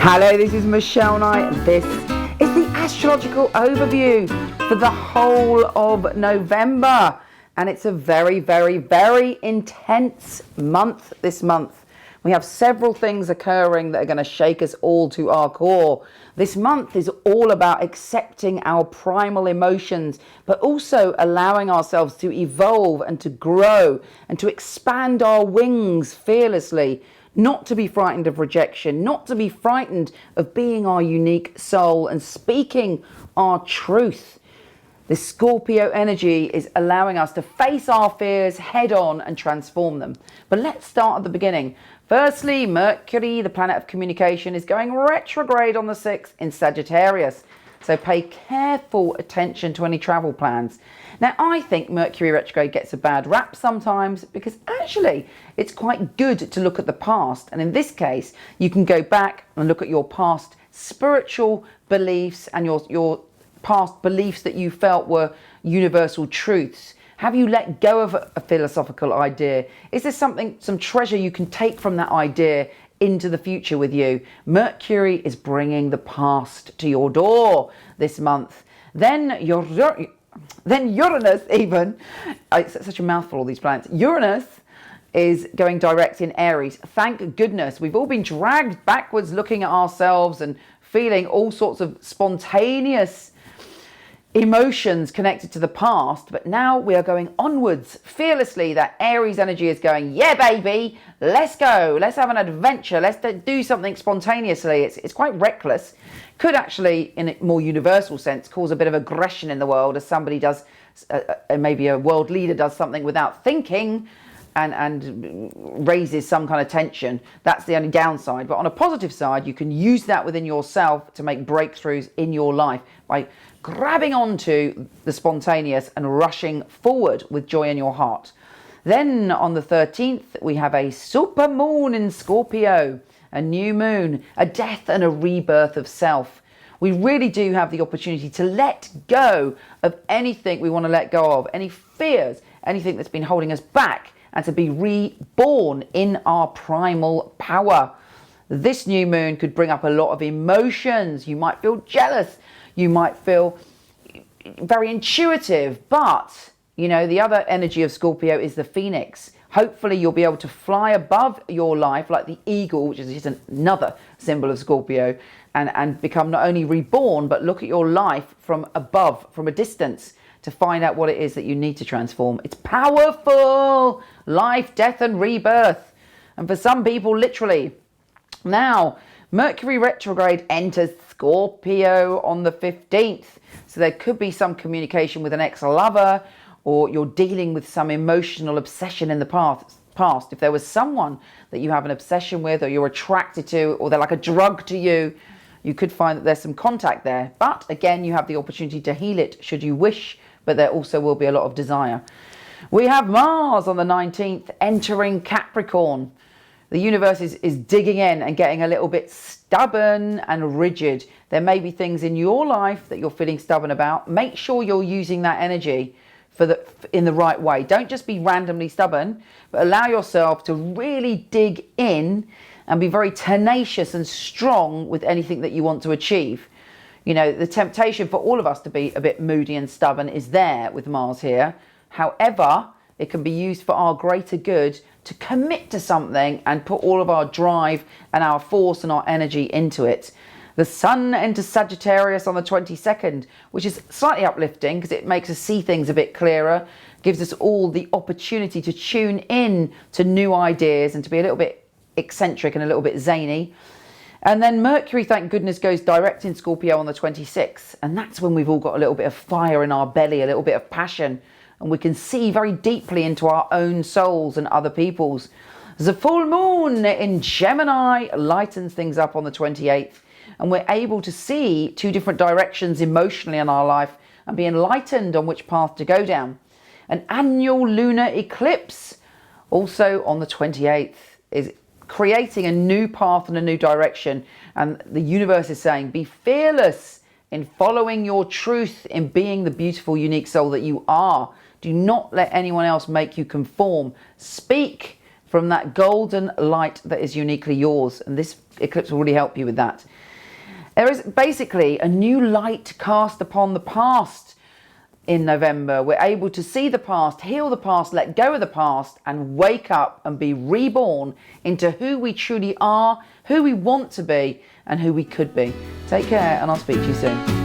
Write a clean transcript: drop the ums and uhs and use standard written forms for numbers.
Hello, this is Michele Knight. This is the astrological overview for the whole of November. And it's a very, very, very intense month this month. We have several things occurring that are going to shake us all to our core. This month is all about accepting our primal emotions, but also allowing ourselves to evolve and to grow and to expand our wings fearlessly. Not to be frightened of rejection, not to be frightened of being our unique soul and speaking our truth. The Scorpio energy is allowing us to face our fears head on and transform them. But let's start at the beginning. Firstly, Mercury, the planet of communication, is going retrograde on the 6th in Sagittarius. So pay careful attention to any travel plans. Now, I think Mercury retrograde gets a bad rap sometimes because actually it's quite good to look at the past. And in this case, you can go back and look at your past spiritual beliefs and your past beliefs that you felt were universal truths. Have you let go of a philosophical idea? Is there some treasure you can take from that idea into the future with you? Mercury is bringing the past to your door this month. Then Uranus, even, it's such a mouthful, all these planets. Uranus is going direct in Aries. Thank goodness. We've all been dragged backwards looking at ourselves and feeling all sorts of spontaneous emotions connected to the past, but now we are going onwards fearlessly. That Aries energy is going, yeah baby, let's go, let's have an adventure, let's do something spontaneously. It's quite reckless, could actually in a more universal sense cause a bit of aggression in the world as somebody does, maybe a world leader does something without thinking and raises some kind of tension. That's the only downside. But on a positive side, you can use that within yourself to make breakthroughs in your life by grabbing onto the spontaneous and rushing forward with joy in your heart. Then on the 13th, we have a super moon in Scorpio, a new moon, a death and a rebirth of self. We really do have the opportunity to let go of anything we want to let go of, any fears, anything that's been holding us back, and to be reborn in our primal power. This new moon could bring up a lot of emotions. You might feel jealous. You might feel very intuitive. But, you know, the other energy of Scorpio is the phoenix. Hopefully you'll be able to fly above your life like the eagle, which is just another symbol of Scorpio, and become not only reborn, but look at your life from above, from a distance, to find out what it is that you need to transform. It's powerful. Life, death and rebirth. And for some people, literally. Now, Mercury retrograde enters Scorpio on the 15th. So there could be some communication with an ex-lover, or you're dealing with some emotional obsession in the past. If there was someone that you have an obsession with, or you're attracted to, or they're like a drug to you, you could find that there's some contact there. But again, you have the opportunity to heal it should you wish, but there also will be a lot of desire. We have Mars on the 19th entering Capricorn. The universe is digging in and getting a little bit stubborn and rigid. There may be things in your life that you're feeling stubborn about. Make sure you're using that energy in the right way. Don't just be randomly stubborn, but allow yourself to really dig in and be very tenacious and strong with anything that you want to achieve. You know, the temptation for all of us to be a bit moody and stubborn is there with Mars here. However, it can be used for our greater good to commit to something and put all of our drive and our force and our energy into it. The Sun enters Sagittarius on the 22nd, which is slightly uplifting because it makes us see things a bit clearer, gives us all the opportunity to tune in to new ideas and to be a little bit eccentric and a little bit zany. And then Mercury, thank goodness, goes direct in Scorpio on the 26th. And that's when we've all got a little bit of fire in our belly, a little bit of passion. And we can see very deeply into our own souls and other people's. The full moon in Gemini lightens things up on the 28th. And we're able to see two different directions emotionally in our life and be enlightened on which path to go down. An annual lunar eclipse, also on the 28th, is creating a new path and a new direction. And the universe is saying, be fearless in following your truth, in being the beautiful, unique soul that you are. Do not let anyone else make you conform. Speak from that golden light that is uniquely yours. And this eclipse will really help you with that. There is basically a new light cast upon the past in November. We're able to see the past, heal the past, let go of the past, and wake up and be reborn into who we truly are, who we want to be, and who we could be. Take care, and I'll speak to you soon.